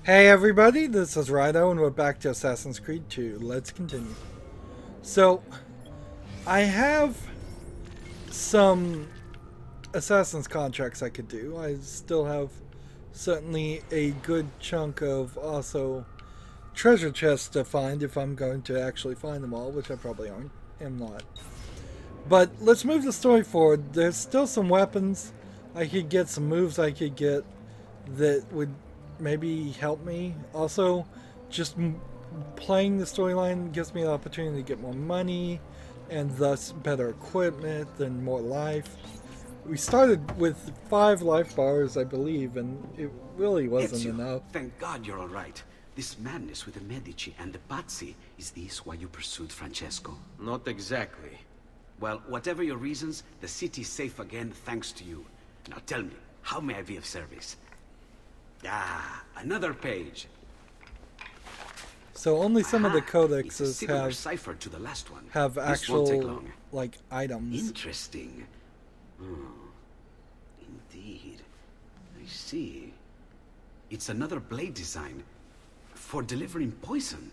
Hey everybody, this is Rydo and we're back to Assassin's Creed 2. Let's continue. So, I have some Assassin's contracts I could do. I still have certainly a good chunk of also treasure chests to find if I'm going to actually find them all, which I probably am not. But let's move the story forward. There's still some weapons I could get, some moves I could get that would maybe help me. Also, just playing the storyline gives me the opportunity to get more money and thus better equipment and more life. We started with 5 life bars, I believe, and it really wasn't Ezio, enough. thank God you're all right. This madness with the Medici and the Pazzi, is this why you pursued Francesco? Not exactly. Well, whatever your reasons, the city's safe again thanks to you. Now tell me, how may I be of service? Ah, another page. So only some of the It's a codexes similar cipher to the last one. have This won't take actual long. like items. Interesting. Indeed. I see. It's another blade design for delivering poison.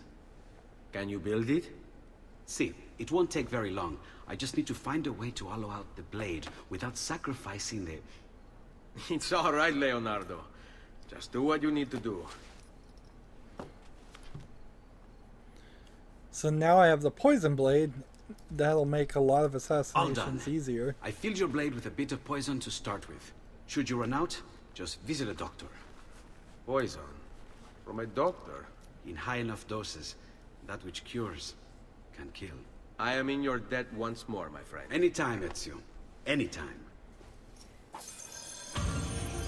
Can you build it? See, it won't take very long. I just need to find a way to hollow out the blade without sacrificing the... It's all right, Leonardo. Just do what you need to do. So now I have the poison blade. That'll make a lot of All assassinations done. easier. I filled your blade with a bit of poison to start with. Should you run out, just visit a doctor. Poison. From a doctor. In high enough doses, that which cures can kill. I am in your debt once more, my friend. Anytime, Ezio. Anytime.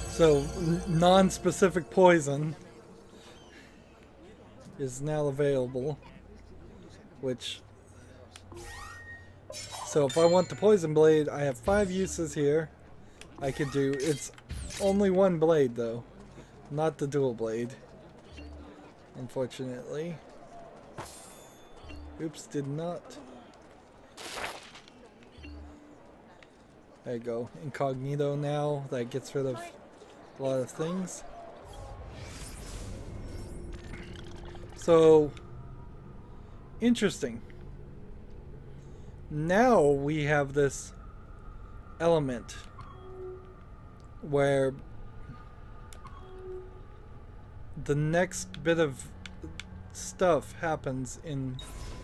So non-specific poison is now available, which... So if I want the poison blade, I have 5 uses here. I could do... It's only one blade though, not the dual blade, unfortunately. Oops, did not. There you go. Incognito now. That gets rid of a lot of things. So, interesting. Now we have this element where the next bit of stuff happens in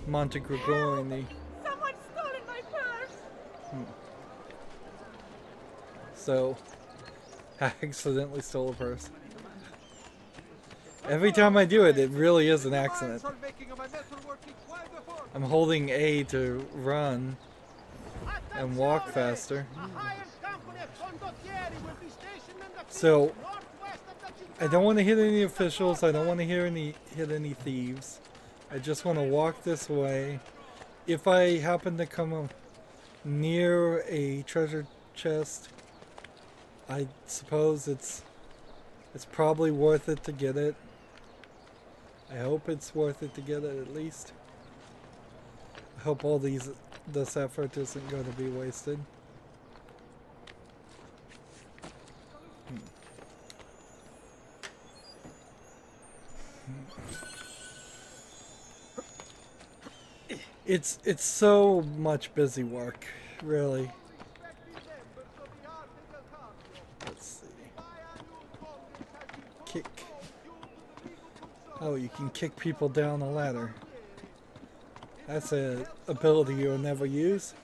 Monte Gregoriani. Someone's stolen my purse! So, I accidentally stole a purse. Every time I do it, it really is an accident. I'm holding A to run and walk faster. So, I don't want to hit any officials. I don't want to hit any thieves. I just want to walk this way. If I happen to come near a treasure chest, I suppose it's probably worth it to get it. I hope it's worth it to get it at least. I hope all this effort isn't going to be wasted. It's so much busy work, really. Let's see. Kick. Oh, you can kick people down a ladder. That's an ability you'll never use.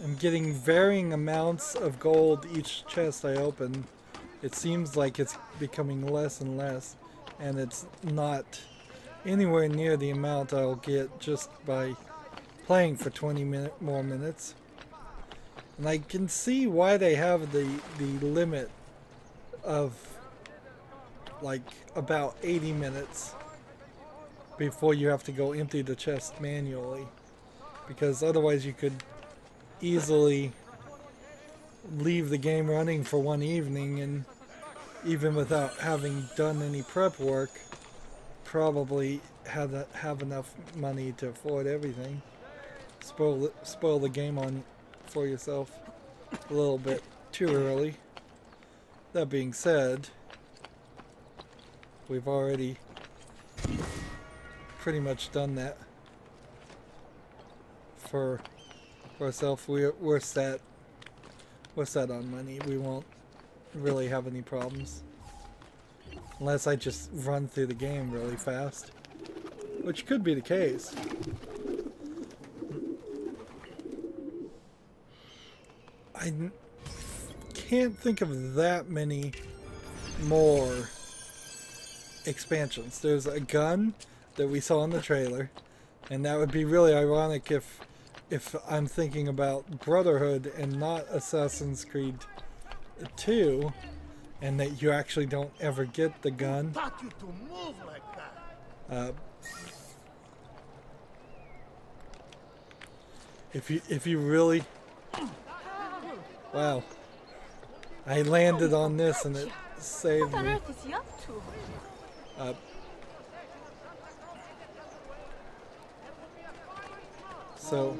I'm getting varying amounts of gold each chest I open. It seems like it's becoming less and less, and it's not anywhere near the amount I'll get just by playing for 20 more minutes. And I can see why they have the limit of like about 80 minutes before you have to go empty the chest manually, because otherwise you could easily leave the game running for one evening and even without having done any prep work probably have enough money to afford everything. Spoil the game for yourself. a little bit too early. That being said, we've already pretty much done that for ourselves. We're set on money. We won't really have any problems unless I just run through the game really fast, which could be the case. I can't think of that many more expansions. There's a gun that we saw in the trailer, and that would be really ironic if I'm thinking about Brotherhood and not Assassin's Creed 2, and that you actually don't ever get the gun. If you really, wow, I landed on this and it saved What on me. earth is he up to? So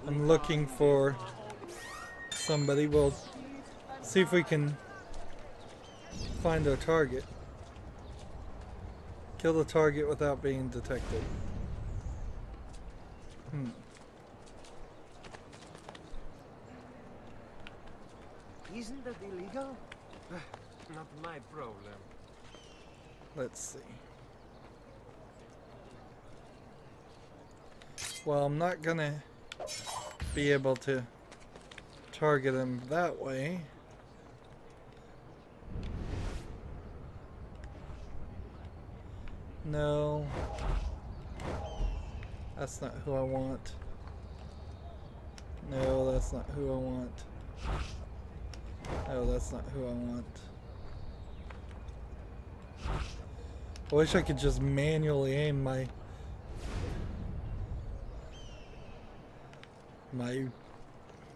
I'm looking for somebody. We'll see if we can find our target. Kill the target without being detected. Isn't that illegal? Not my problem. Let's see. Well, I'm not gonna be able to target him that way. No. That's not who I want. No, that's not who I want. No, that's not who I want. I wish I could just manually aim my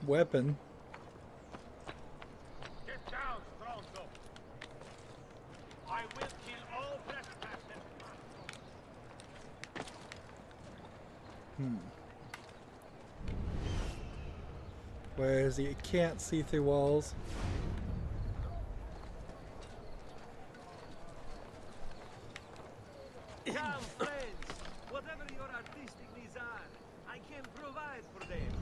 weapon. Get down, Stronzo. I will kill all trespassers. Where is he? You can't see through walls. Come, friends. Whatever your artistic needs are, I can provide for them.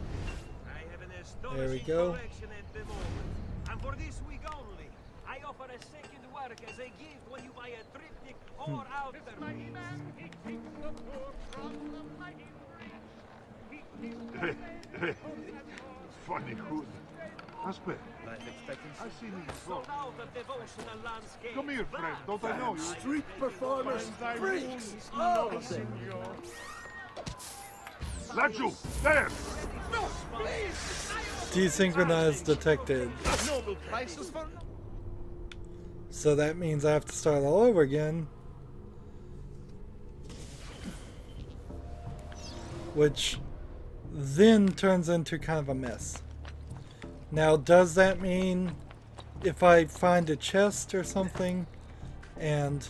I have an There we astonishing go. collection at the moment. And for this week only, I offer a second work as a gift when you buy a triptych or outer Mighty piece. man, he keeps the poor from the mighty rich. He keeps Funny hood. Aspetta, Life expectancy. I see you So now the devotional landscape. Come here, friend. Don't I know you? Street performers, freaks. All of them. Laggiù, there! Desynchronized detected. Noble prices for So that means I have to start all over again. Which then turns into kind of a mess. Now, does that mean if I find a chest or something and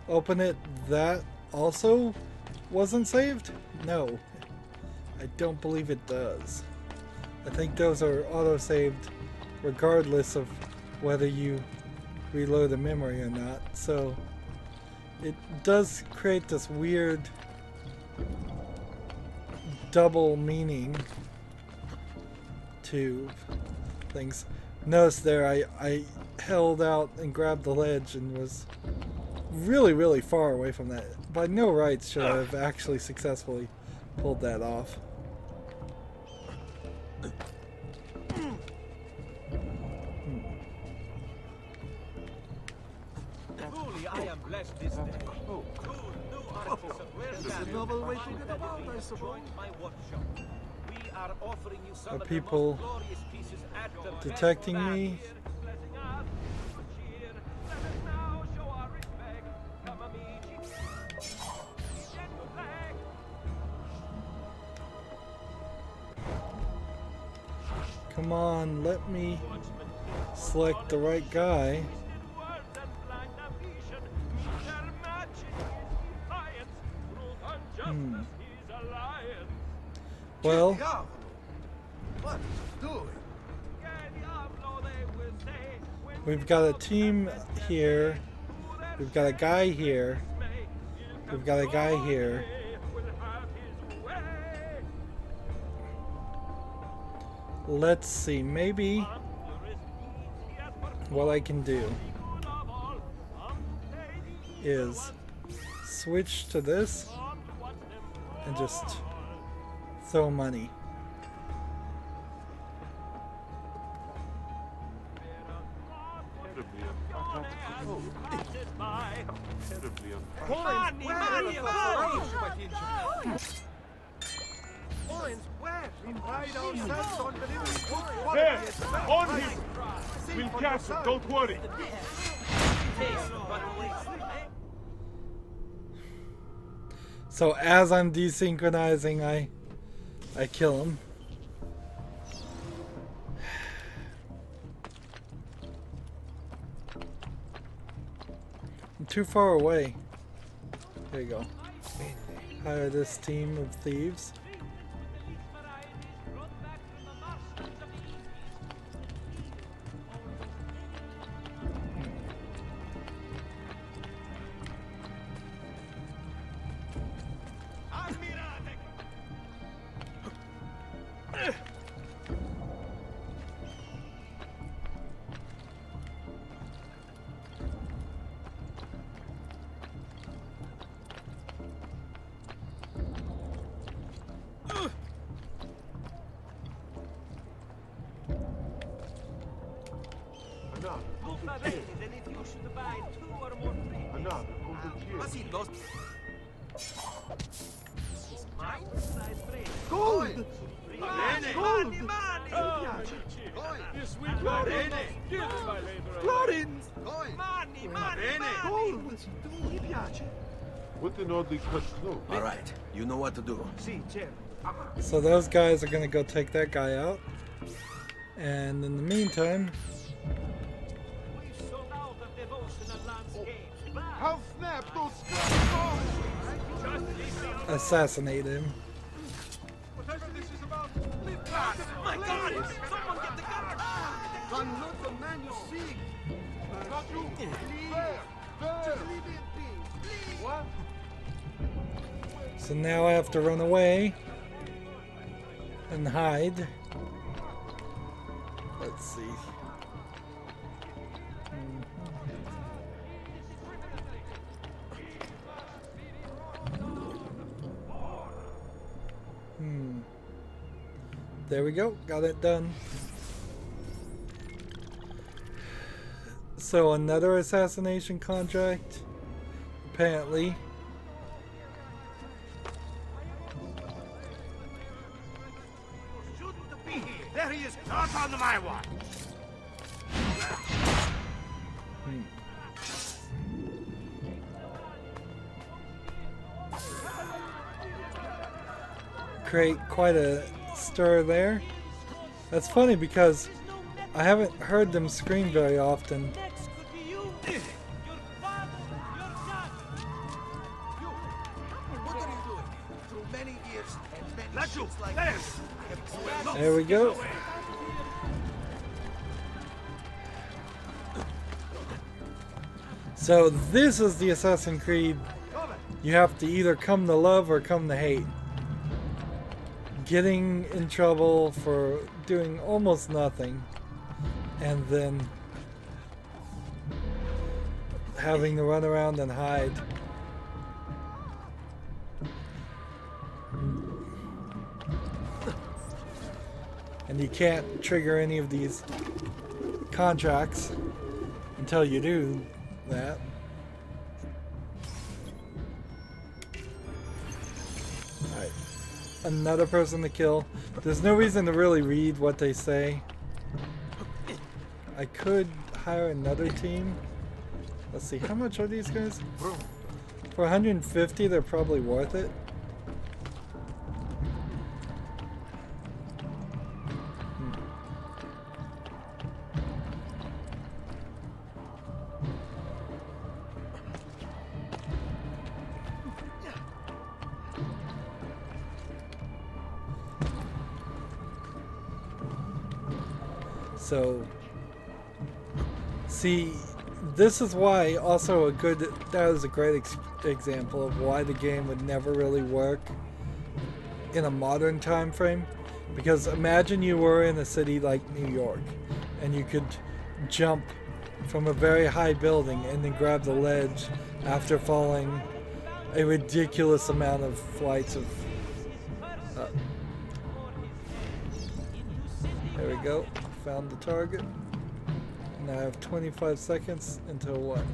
open it, that also wasn't saved? No, I don't believe it does. I think those are auto-saved regardless of whether you reload the memory or not. So it does create this weird double meaning to things. Notice there I held out and grabbed the ledge and was really far away from that. By no rights should I have actually successfully pulled that off. Truly, I am blessed this day. Cool, new artists of rare value. novel way to get about, I suppose. Join my workshop. We are offering you some Are of the people most glorious pieces at the best detecting me? value. Blessing us with cheer. Let us now show our respect. Come, amici. Gentle flag. Come on, let me select the right guy. Well, What is doing? we've got a team here. We've got a guy here. We've got a guy here. Let's see, maybe what I can do is switch to this and just throw money. There! On him! We'll catch him, don't worry! So as I'm desynchronizing, I kill him. I'm too far away. There you go. Hire this team of thieves. Gold! Florence! Gold! Mi piace. What an oddly cut cloak. All right, you know what to do. So those guys are gonna go take that guy out. And in the meantime, How snap those scum assassinate him. My God! Someone get the gun! I'm not the man you seek. Not you! There! There! What? So now I have to run away and hide. Let's see. There we go. Got it done. So another assassination contract, apparently. There he is! Not on my watch! Create quite a stir there. That's funny because I haven't heard them scream very often. There we go. So this is the Assassin's Creed you have to either come to love or come to hate. Getting in trouble for doing almost nothing and then having to run around and hide. And you can't trigger any of these contracts until you do that. Alright. Another person to kill. There's no reason to really read what they say. I could hire another team. Let's see, how much are these guys? For 150, they're probably worth it. So, see, this is why also that was a great example of why the game would never really work in a modern time frame. Because imagine you were in a city like New York and you could jump from a very high building and then grab the ledge after falling a ridiculous amount of flights of... there we go. Found the target. Now I have 25 seconds until what?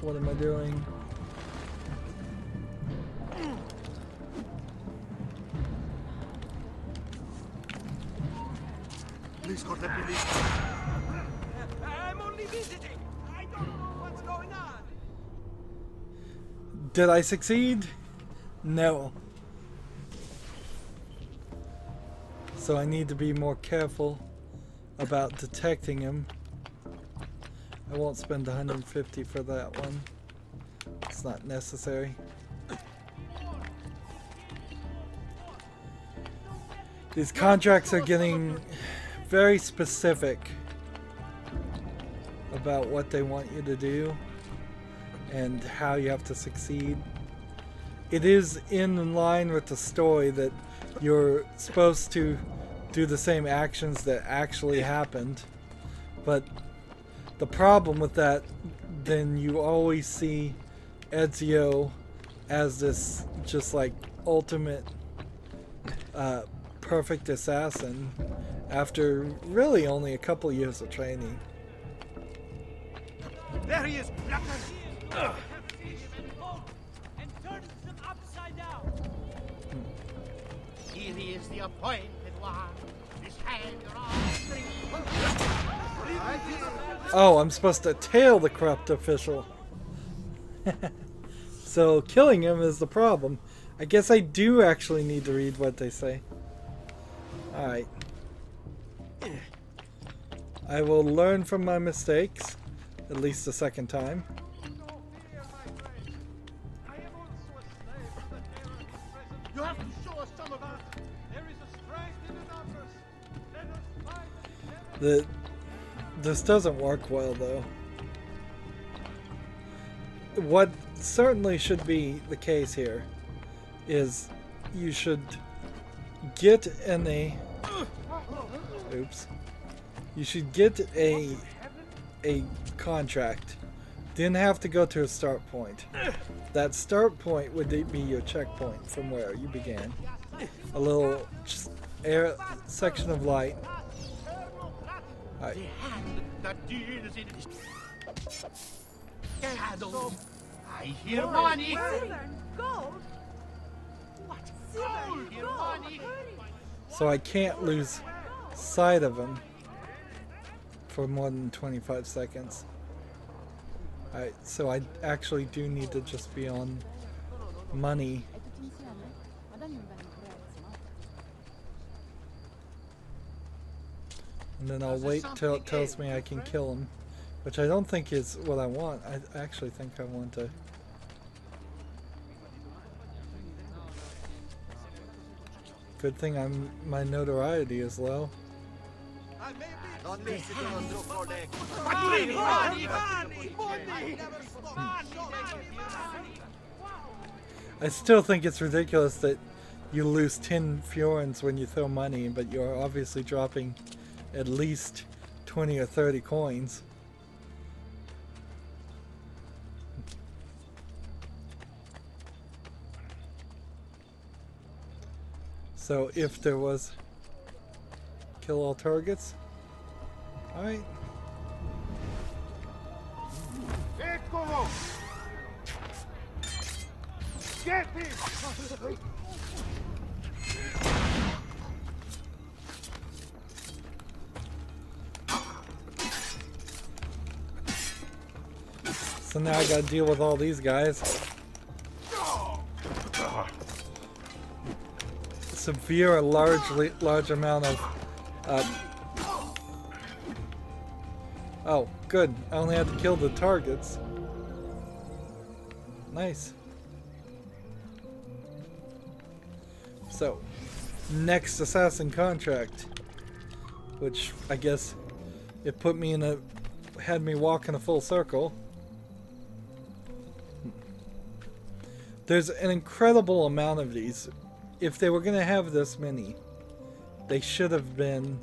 What am I doing? Please, God, let me leave. I'm only visiting. I don't know what's going on. Did I succeed? No. So I need to be more careful about detecting him. I won't spend 150 for that one. It's not necessary. These contracts are getting very specific about what they want you to do and how you have to succeed. It is in line with the story that you're supposed to do the same actions that actually happened, but the problem with that, then you always see Ezio as this just like ultimate perfect assassin after really only a couple years of training. There he is! And turns them upside down. Here is the appointed one. His hand around three. Oh, I'm supposed to tail the corrupt official. So killing him is the problem. I guess I do actually need to read what they say. Alright. I will learn from my mistakes, at least the second time. You have to show us some of that. There is a strength in the numbers. Let us fight together. This doesn't work well, though. What certainly should be the case here is you should get in a... Oops. You should get a contract. Didn't have to go to a start point. That start point would be your checkpoint from where you began. A little air section of light. Alright. That deals in shadows. I hear money. Silver, gold. What? Silver, I hear gold. money. So I can't lose sight of him for more than 25 seconds. Alright, so I actually do need to just be on money. And then I'll wait till it tells me I can kill him. Which I don't think is what I want. I actually think I want to... Good thing my notoriety is low. Don't listen to us, look for the... I still think it's ridiculous that you lose 10 florins when you throw money, but you're obviously dropping at least 20 or 30 coins. So if there was kill all targets, alright. Eccolo! Get him! So now I gotta deal with all these guys. Severe, large amount of... Oh, good. I only had to kill the targets. Nice. So, next assassin contract, which I guess it put me in a, had me walk in a full circle. There's an incredible amount of these. If they were going to have this many, they should have been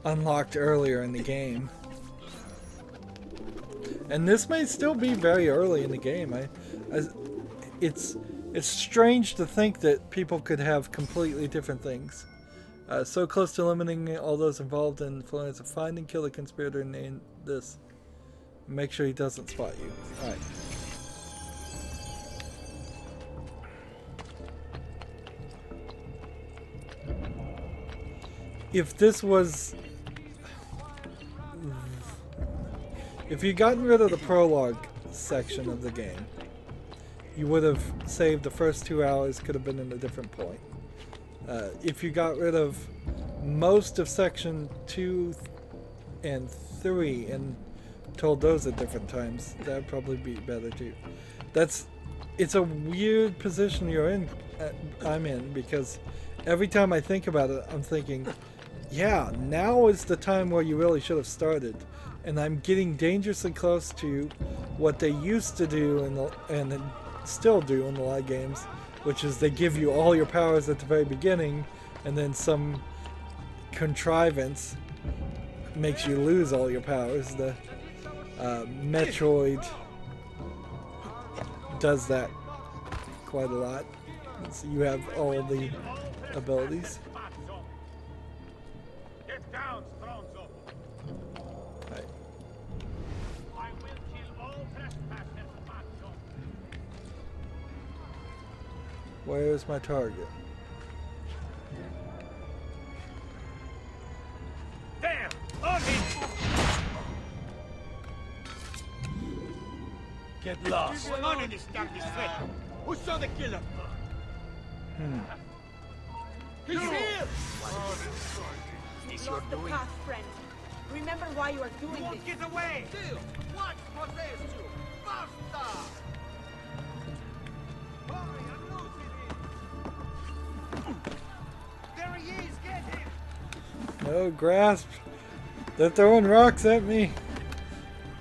unlocked earlier in the game. And this may still be very early in the game. It's strange to think that people could have completely different things. So close to eliminating all those involved in Florence. Find and kill the conspirator and name this. Make sure he doesn't spot you. Alright. If this was... If you'd gotten rid of the prologue section of the game, you would have saved the first 2 hours, could have been in a different point. If you got rid of most of section 2 and 3 and told those at different times, that'd probably be better too. It's a weird position you're in, I'm in, because every time I think about it, I'm thinking, yeah, now is the time where you really should have started. And I'm getting dangerously close to what they used to do and still do in a lot of games, which is they give you all your powers at the very beginning, and then some contrivance makes you lose all your powers. The Metroid does that quite a lot. So you have all the abilities. Get down, Stronzo. Right. I will kill all trespassers, Pazzo. Where is my target? There! On him! Get lost. What's going on in this darkness threat? Who saw the killer? He's here! You've lost the path, friend. Remember why you are doing Won't this. get away! Still, what possessed you? Basta! Hurry, I'm losing him! There he is, get him! No, grasp. They're throwing rocks at me.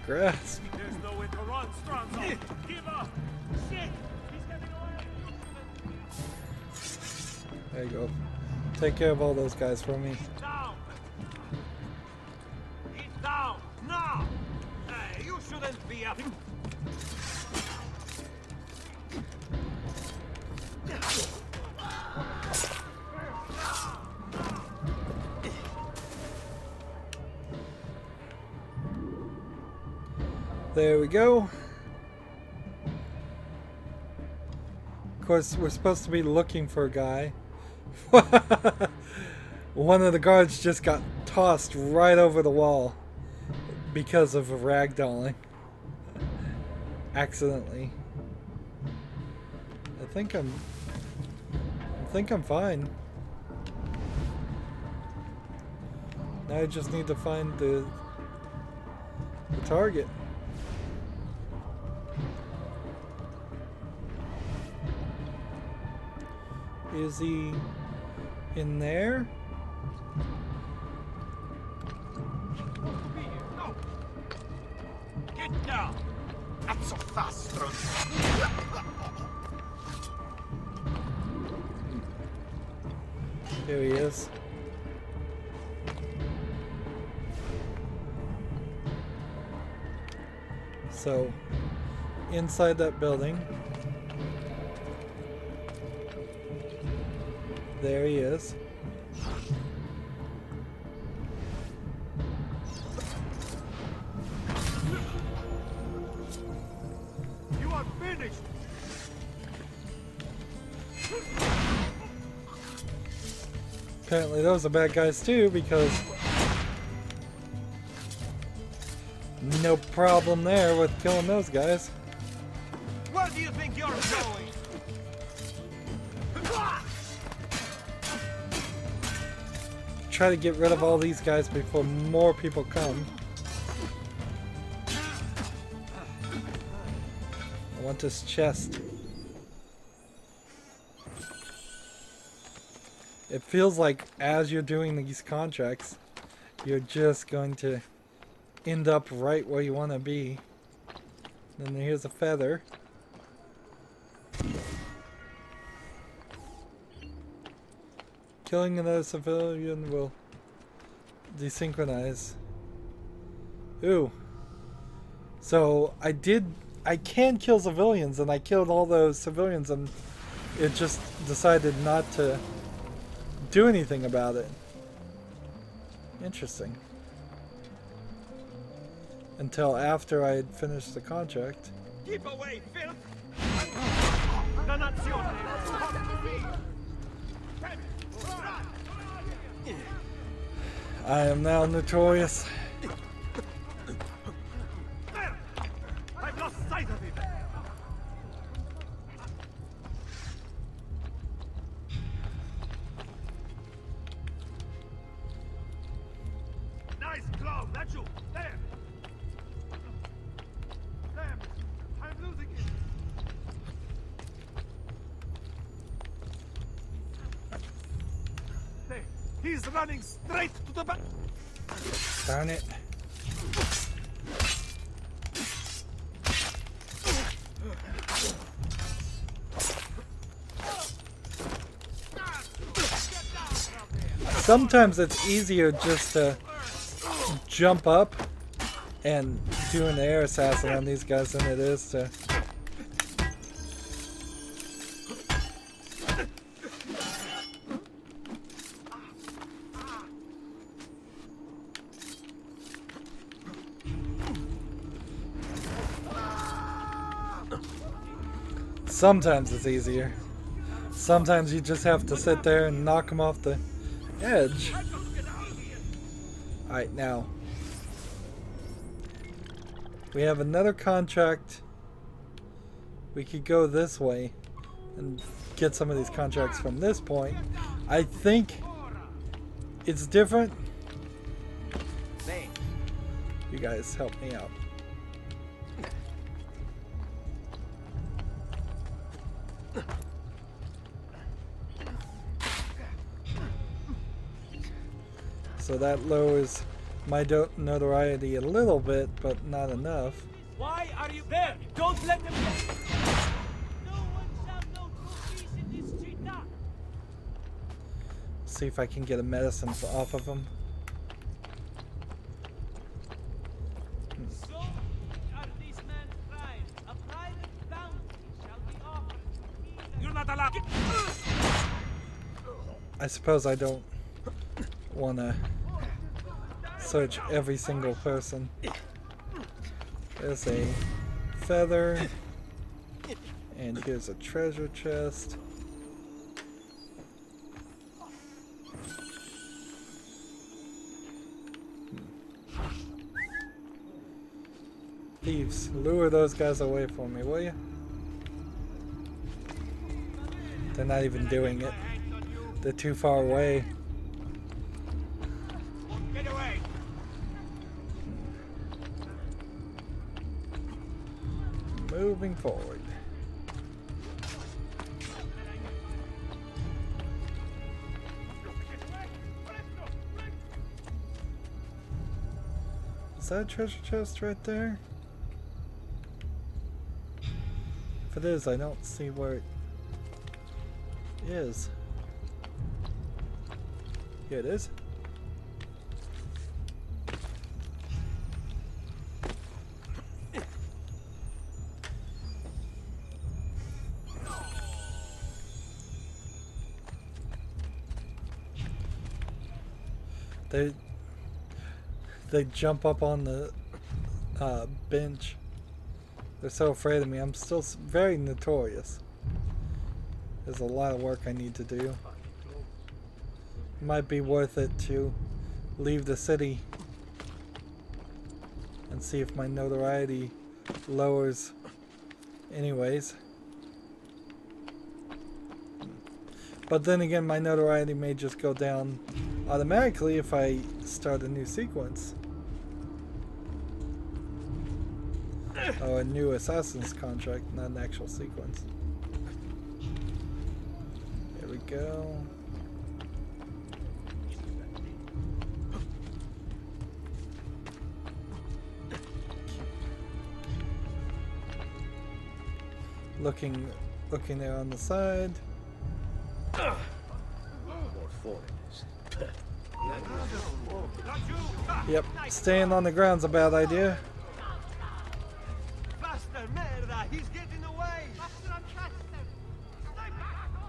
Grasp. There's no way to run, Stronzo. Give up. Shit! He's getting away. There you go. Take care of all those guys for me. Down. He's down. Now. Hey, you shouldn't be up. There we go. Of course, we're supposed to be looking for a guy. One of the guards just got tossed right over the wall because of ragdolling. Accidentally. I think I'm fine. Now I just need to find the target. Is he in there? No! Get down! Not so fast, Stronzo! Here he is. So, inside that building. There he is. You are finished! Apparently those are bad guys too, because no problem there with killing those guys. Where do you think you're going? Try to get rid of all these guys before more people come. I want this chest. It feels like as you're doing these contracts, you're just going to end up right where you want to be. Then here's a feather. Killing another civilian will desynchronize. Ooh. So I can kill civilians, and I killed all those civilians, and it just decided not to do anything about it. Interesting. Until after I had finished the contract. Keep away, filth! I am now notorious. I've lost sight of him! Nice claw, that's you! There! Damn! I'm losing it! There! He's running straight to the back! Darn it. Sometimes it's easier just to jump up and do an air assassin on these guys than it is to... Sometimes it's easier. Sometimes you just have to sit there and knock them off the edge. Alright, now we have another contract. We could go this way and get some of these contracts from this point. I think it's different. You guys help me out. So that lowers my notoriety a little bit, but not enough. Why are you there? Don't let them get. No one shall know true peace in this street. See if I can get a medicine off of him. So are these men's crimes. A private bounty shall be offered. You're not allowed. I suppose I don't want to search every single person. There's a feather, and here's a treasure chest. Thieves, lure those guys away from me, will you? They're not even doing it. They're too far away. Get away! Moving forward. Is that a treasure chest right there? If it is, I don't see where it is. Here it is. They jump up on the bench. They're so afraid of me. I'm still very notorious. There's a lot of work I need to do. It might be worth it to leave the city and see if my notoriety lowers anyways. But then again, my notoriety may just go down automatically if I start a new sequence. Oh, a new assassin's contract, not an actual sequence. There we go. Looking there on the side. Yep, staying on the ground's a bad idea. Faster, merda! He's getting away!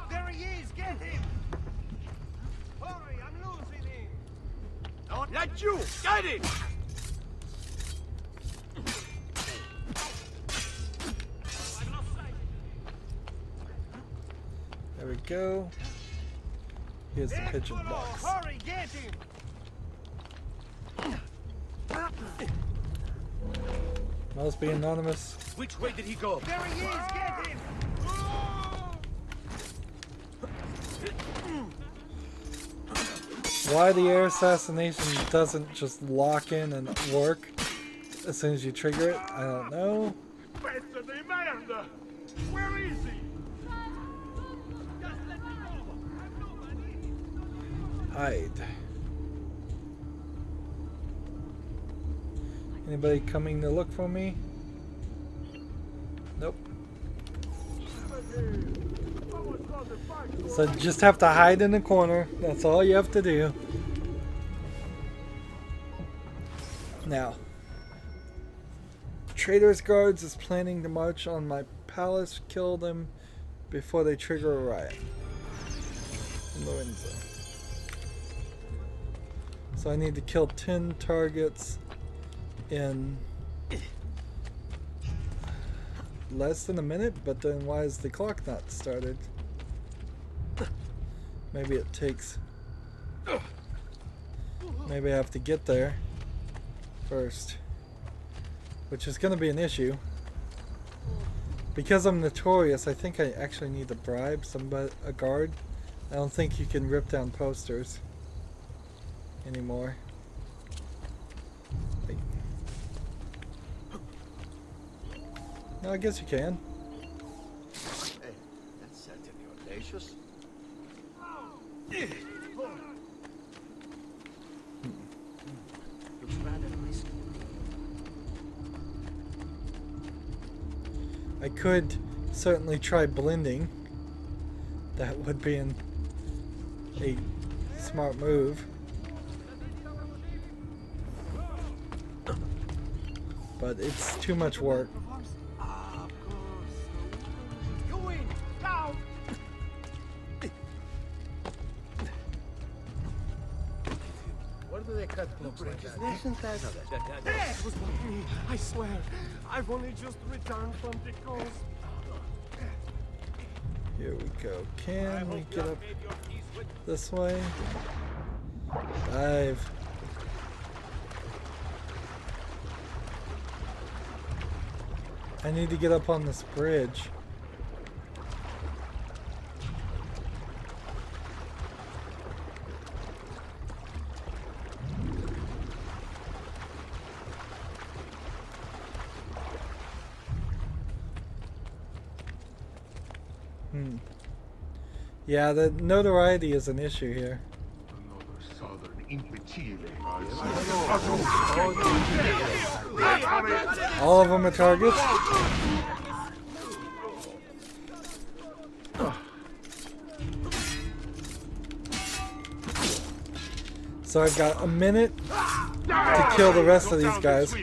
There he is! Get him! Hurry, I'm losing him! Don't let you! Get it! There we go. Here's the pigeon box. Hurry, get him! Must be anonymous. Which way did he go? There he is! Get him! Why the air assassination doesn't just lock in and work as soon as you trigger it, I don't know. Pezzo di merda! Where is he? Hide. Anybody coming to look for me? Nope. So just have to hide in the corner. That's all you have to do. Now, Trader's Guards is planning to march on my palace, kill them before they trigger a riot. Lorenzo. So I need to kill 10 targets in less than a minute, but then why is the clock not started? Maybe it takes... Maybe I have to get there first, which is going to be an issue. Because I'm notorious, I think I actually need to bribe somebody, a guard. I don't think you can rip down posters anymore. No, I guess you can. Hey, that's certainly audacious. Looks rather nice. I could certainly try blending. That would be a smart move. But it's too much work. You win! Down! Where do they cut clocks like that? Isn't that... That was not me. I swear. I've only just returned from the coast. Here we go. Can we get up this way? Dive. I need to get up on this bridge. Yeah, the notoriety is an issue here. All of them are targets. So I've got a minute to kill the rest of these guys.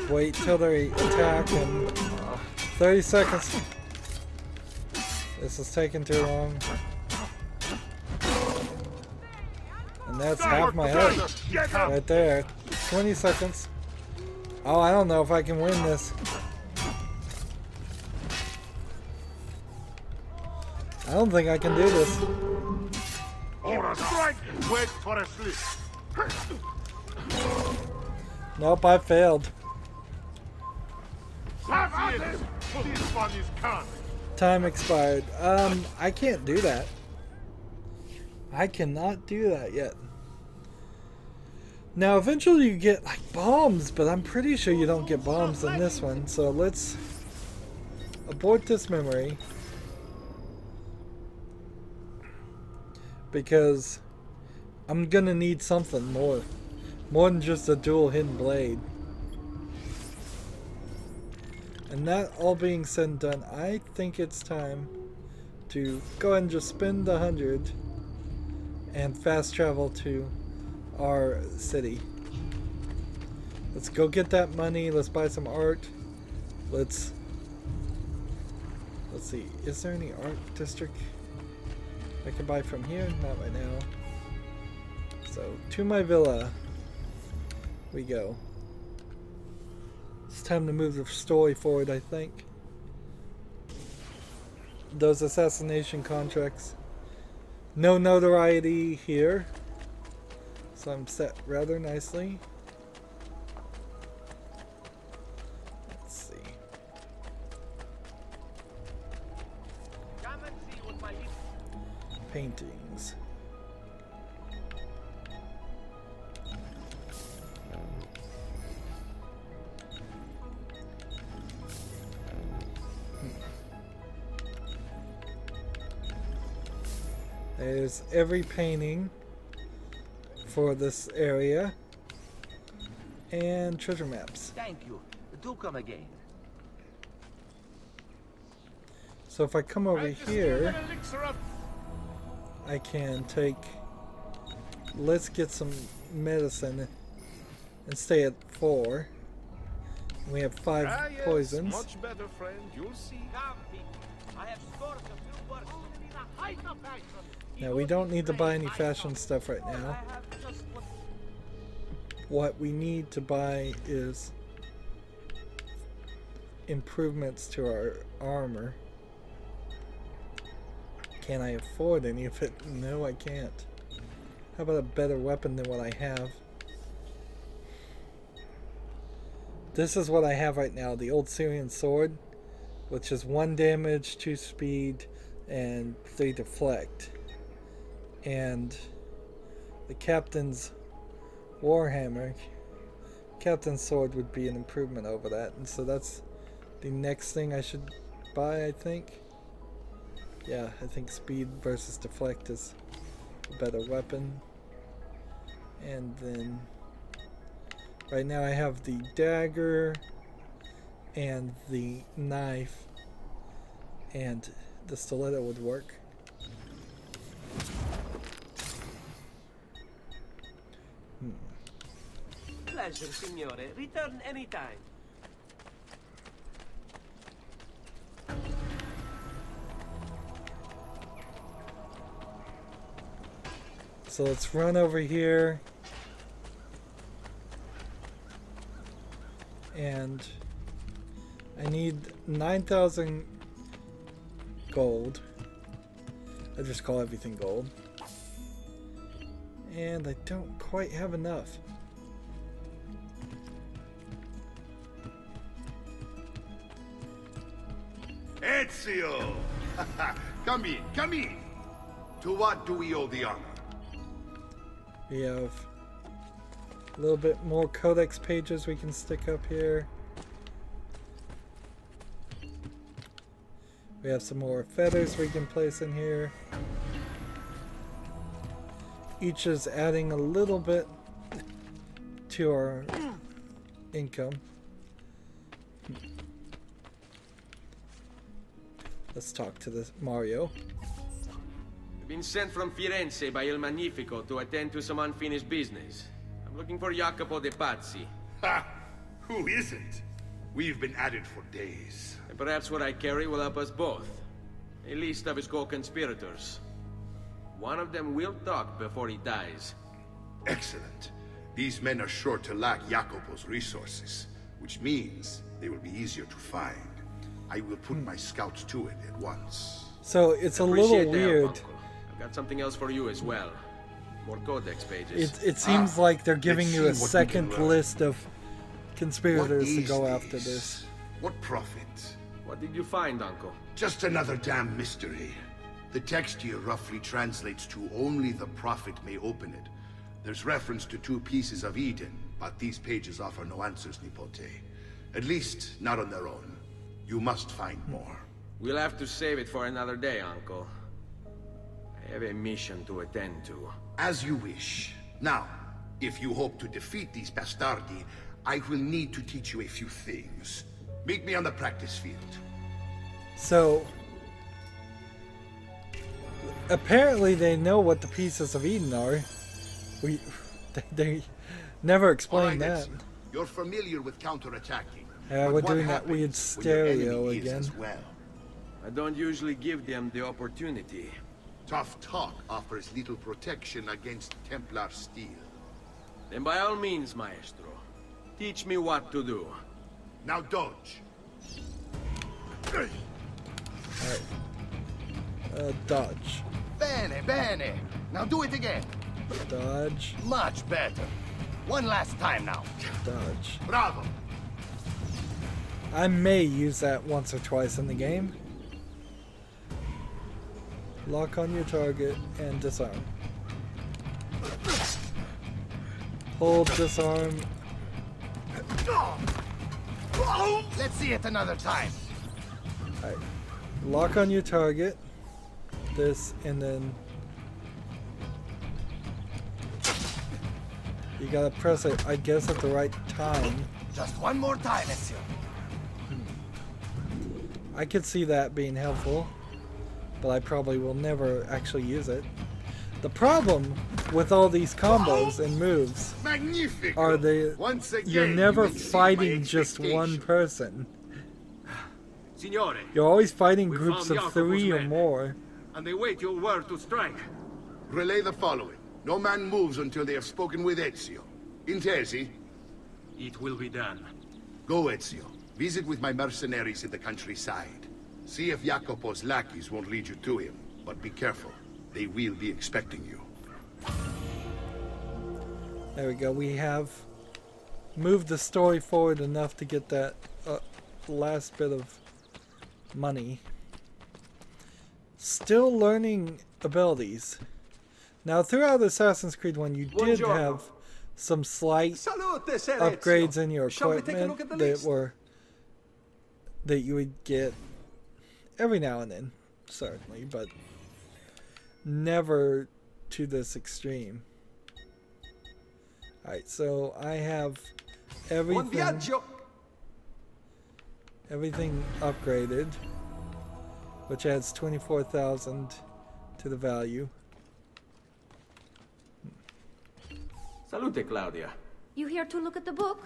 Wait till they attack in 30 seconds. This is taking too long. And that's half my health right there. 20 seconds. Oh, I don't know if I can win this. I don't think I can do this. Order strike! Wait for a slip. Nope, I failed. This one is coming. Time expired. I can't do that. I cannot do that yet. Now, eventually you get like bombs, but I'm pretty sure you don't get bombs in this one. So let's abort this memory. because I'm gonna need something more than just a dual hidden blade. And that all being said and done, I think it's time to go ahead and just spend 100 and fast travel to our city. Let's go get that money. Let's buy some art. Let's see. Is there any art district I can buy from here? Not right now. So to my villa we go. It's time to move the story forward, I think. Those assassination contracts. No notoriety here. So I'm set rather nicely. Let's see. Come and see what my Paintings. There's every painting for this area and treasure maps. Thank you. Do come again. So if I come over here, I can take, let's get some medicine and stay at 4. We have 5 yes, poisons. Much better, friend. You'll see. Come, people. I have scores of new works in the height of fashion. Now we don't need to buy any fashion stuff right now. I have just what What we need to buy is improvements to our armor. Can I afford any of it? No, I can't. How about a better weapon than what I have? This is what I have right now, the old Syrian sword, which is 1 damage, 2 speed, and 3 deflect. And the captain's warhammer, captain's sword would be an improvement over that, and so that's the next thing I should buy, I think. Yeah, I think speed versus deflect is a better weapon. And then right now I have the dagger and the knife, and the stiletto would work. pleasure, signore. Return anytime. So let's run over here. And I need 9,000 gold. I just call everything gold. And I don't quite have enough. Ezio! Come in, come in! To what do we owe the honor? We have a little bit more codex pages we can stick up here. We have some more feathers we can place in here. Each is adding a little bit to our income. Let's talk to this Mario. I've been sent from Firenze by Il Magnifico to attend to some unfinished business. I'm looking for Jacopo de Pazzi. Ha! Who isn't? We've been at it for days. And perhaps what I carry will help us both. A list of his co-conspirators. One of them will talk before he dies. Excellent. These men are sure to lack Jacopo's resources, which means they will be easier to find. I will put my scouts to it at once. So it's a Appreciate little the help, weird. Uncle. I've got something else for you as well. More codex pages. It seems like they're giving let's you a see what we second can learn. list of What conspirators to is go after this? this. What profit? What did you find, Uncle? Just another damn mystery. The text here roughly translates to only the prophet may open it. There's reference to 2 pieces of Eden, but these pages offer no answers, Nipote. At least, not on their own. You must find more. We'll have to save it for another day, Uncle. I have a mission to attend to. As you wish. Now, if you hope to defeat these bastardi, I will need to teach you a few things. Meet me on the practice field. So, apparently they know what the pieces of Eden are. They never explained that. Ezio, you're familiar with counterattacking. Yeah, but we're what doing that weird happens when your stereo enemy is again. as well? I don't usually give them the opportunity. Tough talk offers little protection against Templar steel. Then by all means, Maestro, teach me what to do. Now dodge. Dodge. Bene, bene. Now do it again. Dodge. Much better. One last time now. Dodge. Bravo. I may use that once or twice in the game. Lock on your target and disarm. Hold disarm. Let's see it another time. Alright. Lock on your target. This and then you gotta press it, I guess, at the right time. Just one more time, Ezio. I could see that being helpful, but I probably will never actually use it. The problem with all these combos and moves Magnifico. are Once again, you're never you exceed fighting my just one expectation. person. Signore, You're always fighting We groups found of Jacopo's 3 or men. more. and they wait your word to strike. Relay the following. No man moves until they have spoken with Ezio. Intesi? It will be done. Go, Ezio. Visit with my mercenaries in the countryside. See if Jacopo's lackeys won't lead you to him. But be careful. They will be expecting you. There we go. We have moved the story forward enough to get that last bit of money. Still learning abilities. Now, throughout Assassin's Creed 1, you did have some slight upgrades in your equipment that you would get every now and then, certainly, but never to this extreme. Alright, so I have everything upgraded, which adds 24,000 to the value. Salute, Claudia. You here to look at the book?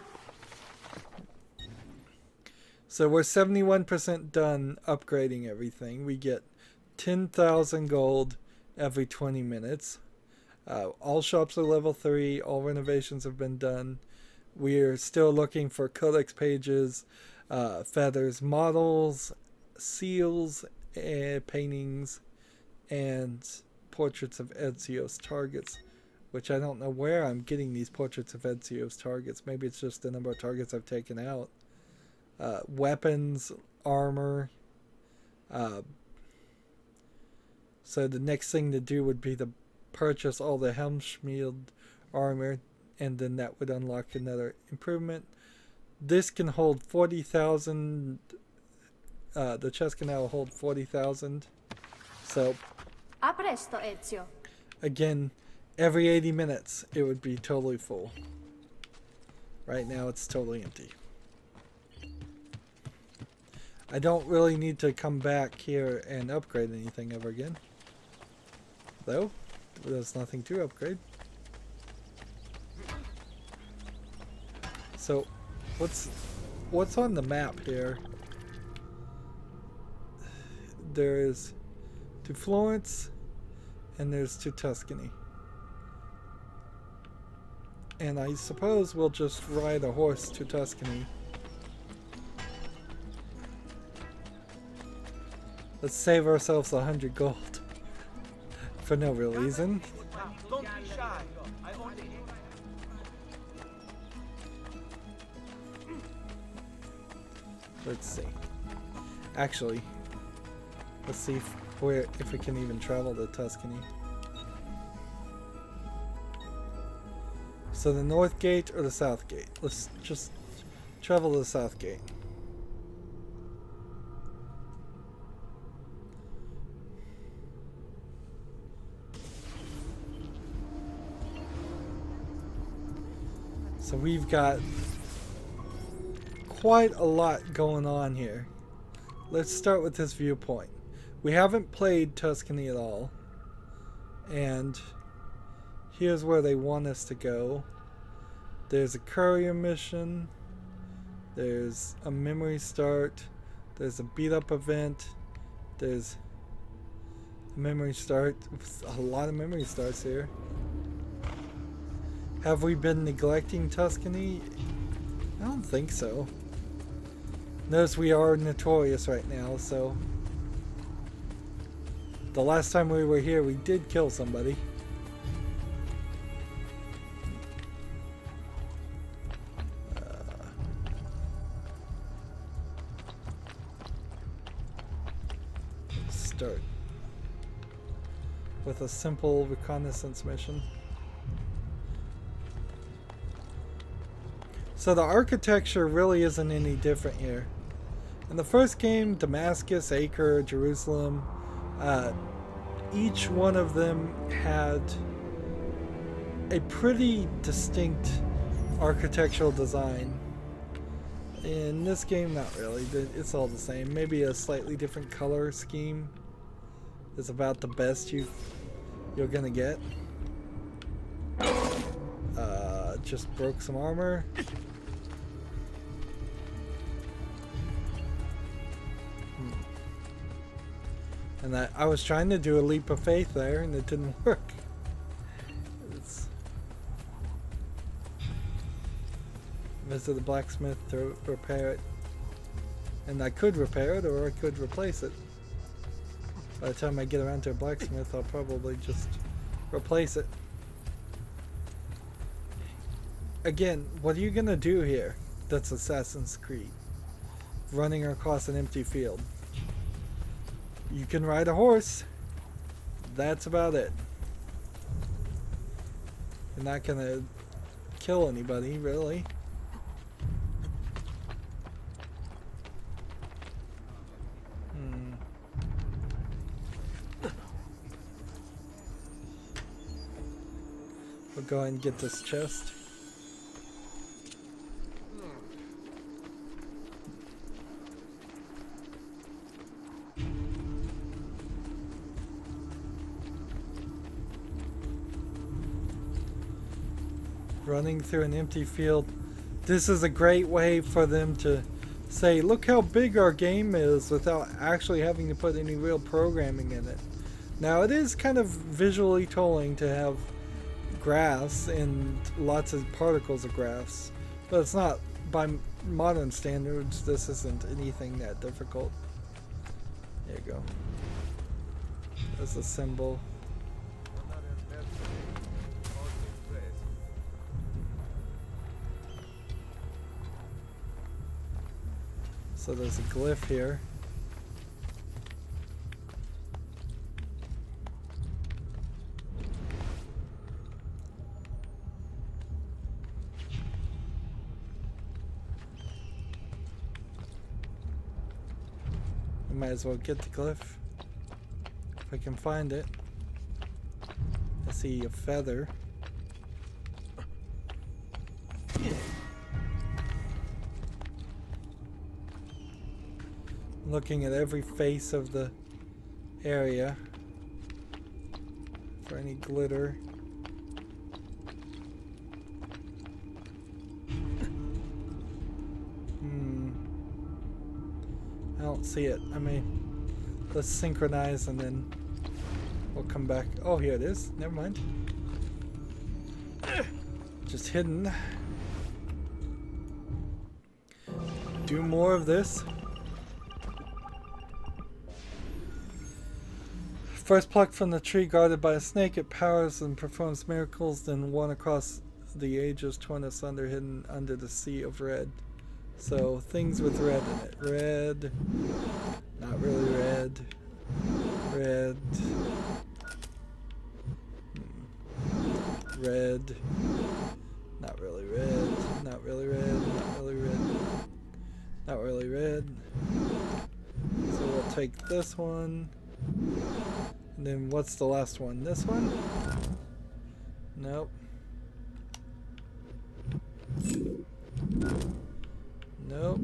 So we're 71% done upgrading everything. We get 10,000 gold every 20 minutes. All shops are level 3. All renovations have been done. We're still looking for codex pages, feathers, models, seals, paintings, and portraits of Ezio's targets, which I don't know where I'm getting these portraits of Ezio's targets. Maybe it's just the number of targets I've taken out. Weapons, armor. So the next thing to do would be to purchase all the Helmschmied armor, and then that would unlock another improvement. This can hold 40,000. The chest can now hold 40,000. So, A presto, Ezio. again, every 80 minutes it would be totally full. Right now it's totally empty. I don't really need to come back here and upgrade anything ever again. Though, there's nothing to upgrade. So, what's on the map here? There's to Florence, and there's to Tuscany. And I suppose we'll just ride a horse to Tuscany. Let's save ourselves 100 gold. For no real reason. Don't be shy. I only... Let's see. Actually, let's see if we can even travel to Tuscany. So the North Gate or the South Gate? Let's just travel to the South Gate. So we've got quite a lot going on here. Let's start with this viewpoint. We haven't played Tuscany at all. And here's where they want us to go. There's a courier mission. There's a memory start. There's a beat up event. There's a memory start. A lot of memory starts here. Have we been neglecting Tuscany? I don't think so. Notice we are notorious right now, so the last time we were here we did kill somebody. Start with a simple reconnaissance mission. So the architecture really isn't any different here. In the first game, Damascus, Acre, Jerusalem, each one of them had a pretty distinct architectural design. In this game, not really. It's all the same. Maybe a slightly different color scheme is about the best you're gonna get. Just broke some armor. And I was trying to do a leap of faith there, and it didn't work. Visit the blacksmith to repair it. And I could repair it, or I could replace it. By the time I get around to a blacksmith, I'll probably just replace it. Again, what are you gonna do here? That's Assassin's Creed. Running across an empty field. You can ride a horse. That's about it. You're not gonna kill anybody, really. We'll go ahead and get this chest. Running through an empty field. This is a great way for them to say, look how big our game is, without actually having to put any real programming in it. Now it is kind of visually tolling to have grass and lots of particles of grass, but it's not, by modern standards, this isn't anything that difficult. There you go. There's a symbol. So there's a glyph here. We might as well get the glyph if I can find it. I see a feather. Looking at every face of the area for any glitter. I don't see it. I mean, let's synchronize and then we'll come back. Oh, here it is. Never mind. Just hidden. Do more of this. First plucked from the tree guarded by a snake, it powers and performs miracles, then one across the ages, torn asunder, hidden under the sea of red. So, things with red in it. Red. Not really red. Red. Red. Not really red. Not really red. Not really red. Not really red. So we'll take this one. And then what's the last one? This one? Nope. Nope.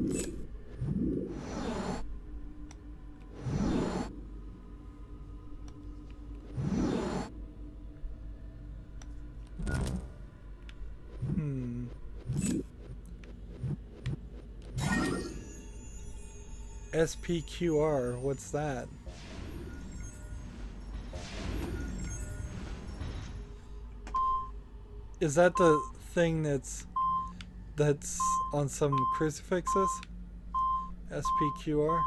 SPQR, what's that? Is that the thing that's on some crucifixes? SPQR?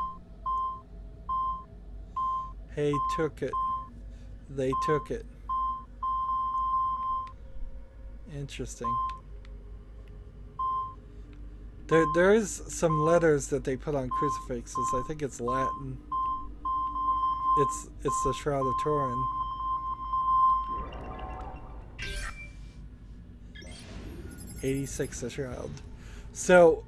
Hey, took it. They took it. Interesting. There is some letters that they put on crucifixes. I think it's Latin. It's the Shroud of Turin. '86 the Shroud. So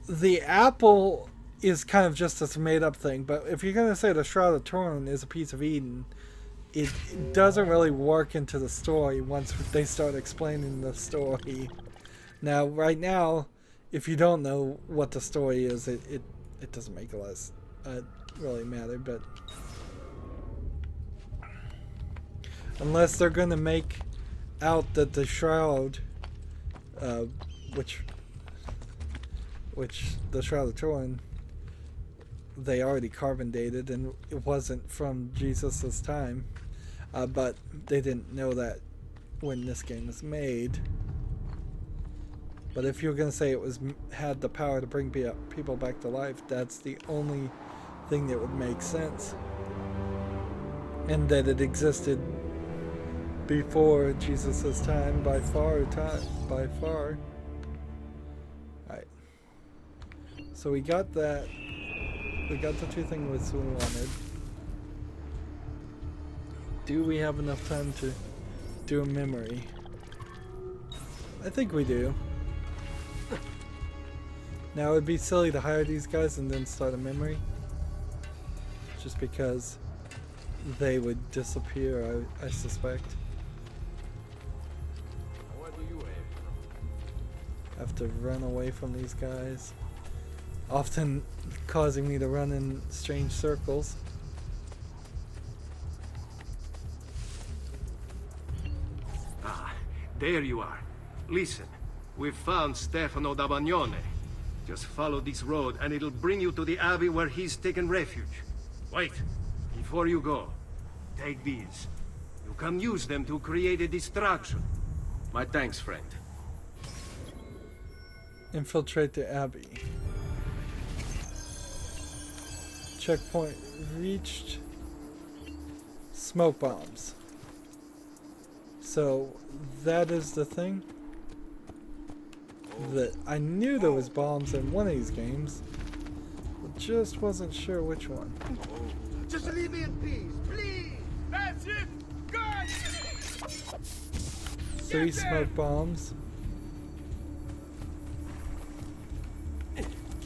the apple is kind of just this made up thing, but if you're gonna say the Shroud of Turin is a piece of Eden, it doesn't really work into the story once they start explaining the story. Now, right now, if you don't know what the story is, it doesn't make really matter, but unless they're going to make out that the shroud, which the Shroud of Turin, they already carbon dated and it wasn't from Jesus's time, but they didn't know that when this game was made. But if you're going to say it had the power to bring people back to life, that's the only thing that would make sense. And that it existed before Jesus' time by far. Alright. So we got that. We got the two things we wanted. Do we have enough time to do a memory? I think we do. Now, it would be silly to hire these guys and then start a memory. Just because they would disappear, I suspect. What do you have to run away from these guys. Often causing me to run in strange circles. Ah, there you are. Listen, we've found Stefano da Bagnone. Just follow this road and it'll bring you to the abbey where he's taken refuge. Wait, before you go, take these. You can use them to create a distraction. My thanks, friend. Infiltrate the abbey. Checkpoint reached. Smoke bombs. So that is the thing. That I knew there was bombs in one of these games, but just wasn't sure which one. Just leave me in peace, please! That's it! God! 3 smoke bombs.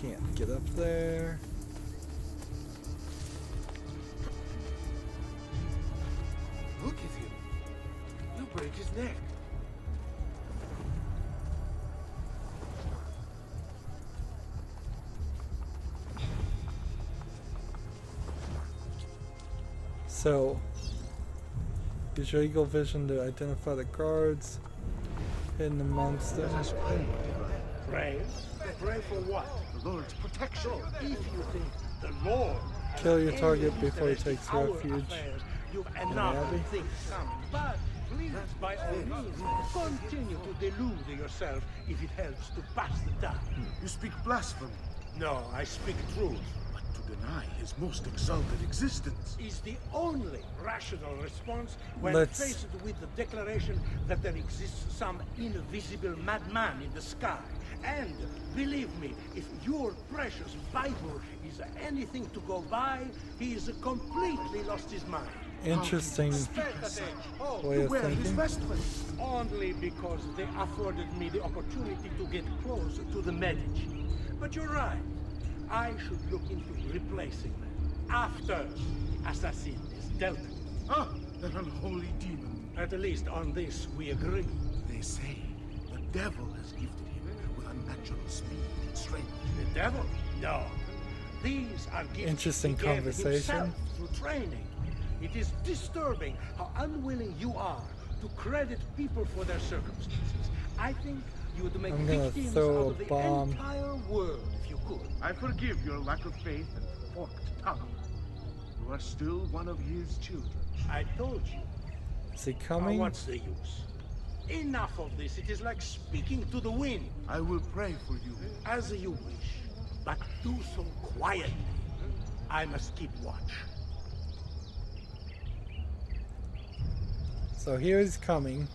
Can't get up there. Look at him. You break his neck. So, use your eagle vision to identify the guards hidden amongst them. Pray? Pray for what? The Lord's protection. If you think the Lord... Kill your target before he takes our refuge. affairs, you've in the enough abbey. things coming. But please, by all means, continue to delude yourself if it helps to pass the time. You speak blasphemy. No, I speak truth. But to deny his most exalted existence Is the only rational response when Let's- faced with the declaration that there exists some invisible madman in the sky. And believe me, if your precious Bible is anything to go by, he is completely lost his mind. Interesting way of wear his thinking. vestments. Only because they afforded me the opportunity to get close to the Medici. But you're right. I should look into replacing them after the assassin is dealt with. Ah, that unholy demon. At least on this we agree. They say the devil has gifted him with natural speed and strength. The devil? No. These are gifts Interesting he gave conversation. himself through training. It is disturbing how unwilling you are to credit people for their circumstances. I think you would make I'm gonna victims throw out a of the bomb. entire world if you could. I forgive your lack of faith and forked tongue. You are still one of his children. I told you. Is he Now, coming? what's the use? Enough of this. It is like speaking to the wind. I will pray for you. As you wish, but do so quietly. I must keep watch. So here he's coming,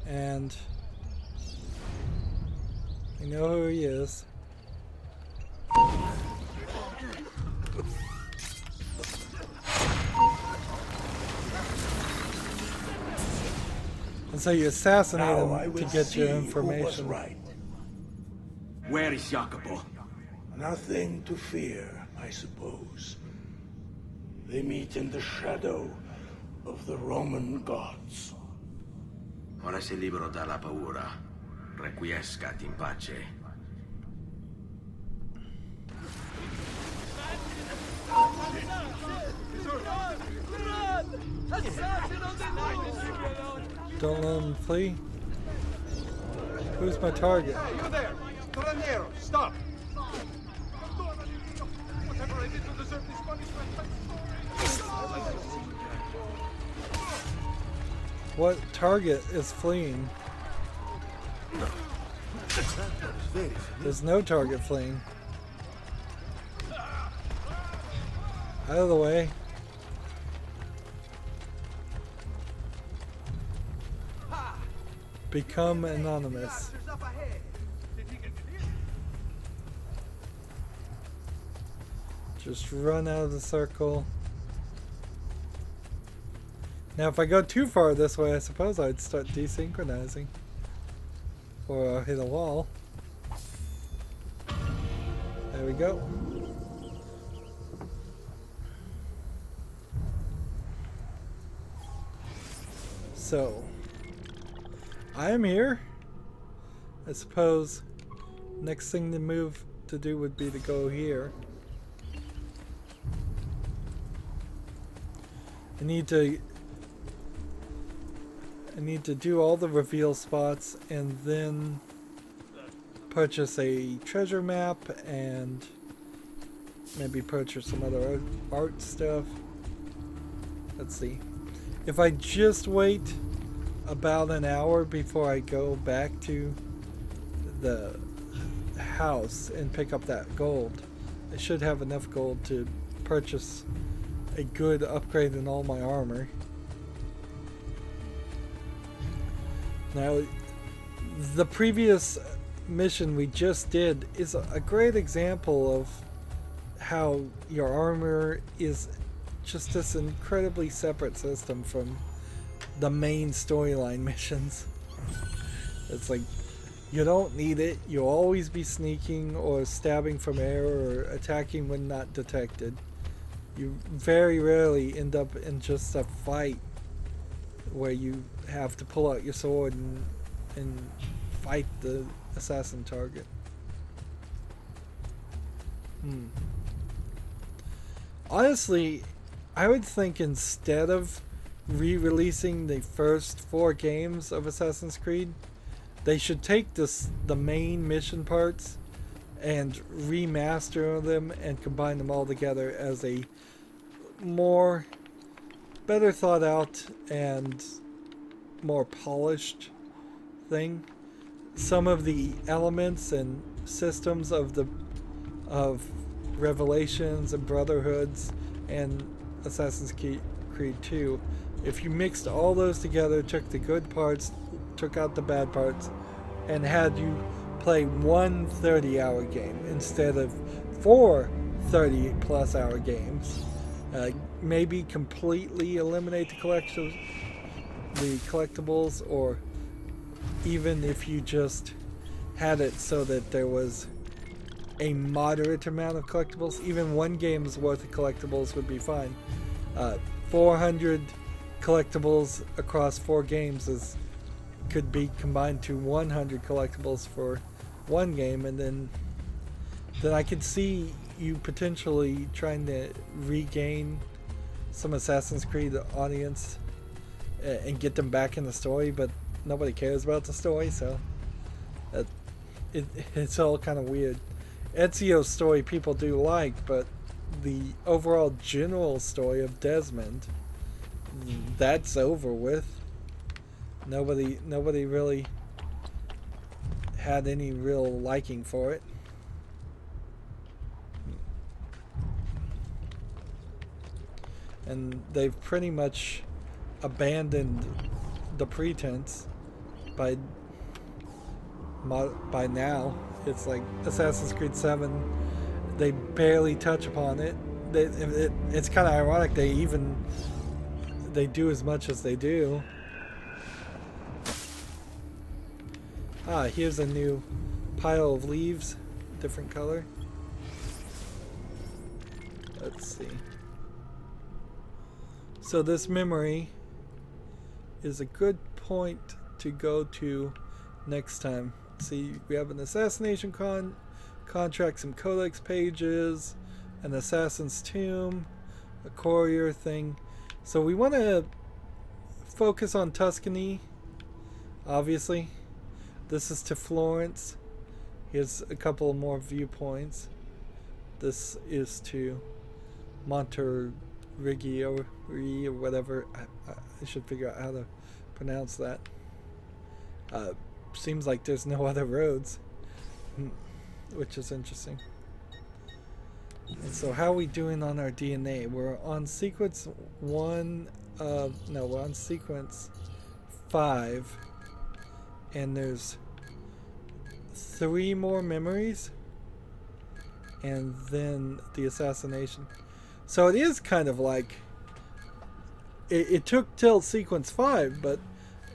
and you know who he is. And so you assassinate Now I him will to get your see who was information. right. Where is Jacopo? Nothing to fear, I suppose. They meet in the shadow of the Roman gods. Ora sei libero dalla paura. Requiescat in pace. Don't let him flee. Who's my target? You there! Straniero, stop! Whatever I did to deserve this punishment, What target is fleeing? There's no target fleeing. Out of the way. Become anonymous. Just run out of the circle. Now if I go too far this way, I suppose I'd start desynchronizing. Or I'll hit a wall. There we go. So, I am here. I suppose next thing to do would be to go here. I need to do all the reveal spots and then purchase a treasure map and maybe purchase some other art stuff. Let's see. If I just wait about an hour before I go back to the house and pick up that gold, I should have enough gold to purchase a good upgrade in all my armor. Now, the previous mission we just did is a great example of how your armor is just this incredibly separate system from the main storyline missions. It's like, you don't need it. You'll always be sneaking or stabbing from air or attacking when not detected. You very rarely end up in just a fight where you have to pull out your sword and fight the assassin target. Honestly, I would think instead of re-releasing the first 4 games of Assassin's Creed, they should take the main mission parts and remaster them and combine them all together as a better thought out and more polished thing. Some of the elements and systems of Revelations and Brotherhoods and Assassin's Creed 2, if you mixed all those together, took the good parts, took out the bad parts, and had you play one 30-hour game instead of 4 30-plus hour games, maybe completely eliminate the collectibles, or even if you just had it so that there was a moderate amount of collectibles, even one game's worth of collectibles would be fine. 400 collectibles across 4 games could be combined to 100 collectibles for one game, and then I could see you potentially trying to regain some Assassin's Creed audience and get them back in the story, but nobody cares about the story, so it's all kind of weird. Ezio's story people do like, but the overall general story of Desmond, that's over with. Nobody really had any real liking for it. And they've pretty much abandoned the pretense by now. It's like Assassin's Creed 7, they barely touch upon it. It's kind of ironic they do as much as they do. Ah, here's a new pile of leaves, different color. Let's see. So this memory is a good point to go to next time. See, we have an assassination contract, some codex pages, an assassin's tomb, a courier thing. So we want to focus on Tuscany, obviously. This is to Florence. Here's a couple more viewpoints. This is to Monteriggi or whatever. I should figure out how to pronounce that. Seems like there's no other roads, which is interesting. And so how are we doing on our DNA? We're on sequence 1 of... No, we're on sequence 5. And there's 3 more memories. And then the assassination. So it is kind of like... It took till sequence 5, but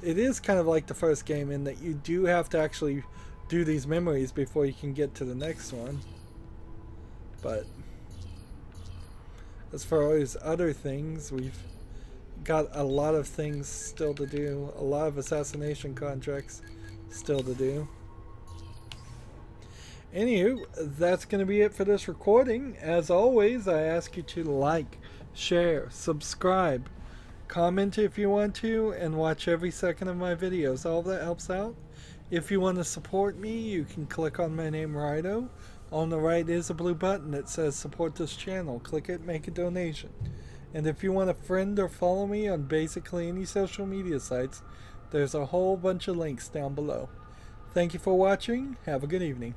it is kind of like the first game in that you do have to actually do these memories before you can get to the next one. But as far as other things, we've got a lot of things still to do. A lot of assassination contracts still to do. Anywho, that's going to be it for this recording. As always, I ask you to like, share, subscribe, comment if you want to, and watch every second of my videos. All that helps out. If you want to support me, you can click on my name, Rydo. On the right is a blue button that says support this channel. Click it, make a donation. And if you want to friend or follow me on basically any social media sites, there's a whole bunch of links down below. Thank you for watching. Have a good evening.